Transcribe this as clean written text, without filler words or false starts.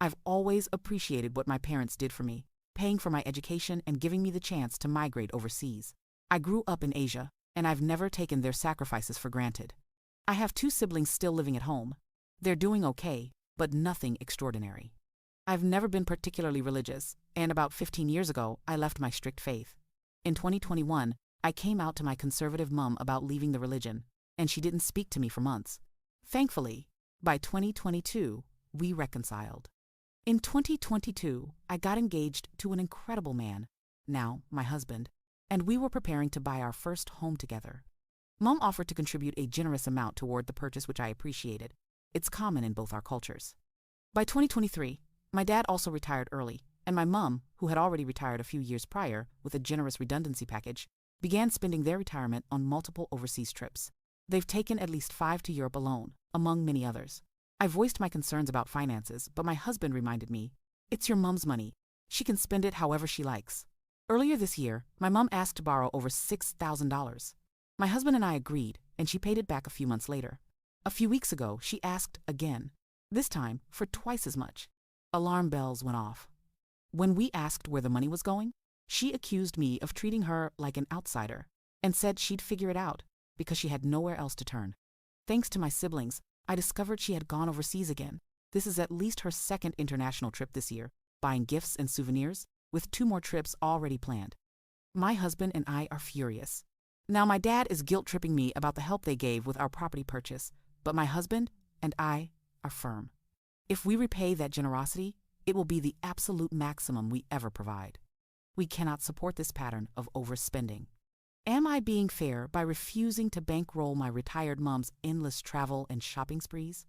I've always appreciated what my parents did for me, paying for my education and giving me the chance to migrate overseas. I grew up in Asia, and I've never taken their sacrifices for granted. I have 2 siblings still living at home. They're doing okay, but nothing extraordinary. I've never been particularly religious, and about 15 years ago, I left my strict faith. In 2021, I came out to my conservative mom about leaving the religion, and she didn't speak to me for months. Thankfully, by 2022, we reconciled. In 2022, I got engaged to an incredible man, now my husband, and we were preparing to buy our first home together. Mom offered to contribute a generous amount toward the purchase, which I appreciated. It's common in both our cultures. By 2023, my dad also retired early, and my mom, who had already retired a few years prior with a generous redundancy package, began spending their retirement on multiple overseas trips. They've taken at least 5 to Europe alone, among many others. I voiced my concerns about finances, but my husband reminded me, "It's your mom's money. She can spend it however she likes." Earlier this year, my mom asked to borrow over $6,000. My husband and I agreed, and she paid it back a few months later. A few weeks ago, she asked again, this time for twice as much. Alarm bells went off. When we asked where the money was going, she accused me of treating her like an outsider and said she'd figure it out because she had nowhere else to turn. Thanks to my siblings, I discovered she had gone overseas again. This is at least her 2nd international trip this year, buying gifts and souvenirs, with 2 more trips already planned. My husband and I are furious. Now my dad is guilt-tripping me about the help they gave with our property purchase, but my husband and I are firm. If we repay that generosity, it will be the absolute maximum we ever provide. We cannot support this pattern of overspending. Am I being fair by refusing to bankroll my retired mom's endless travel and shopping sprees?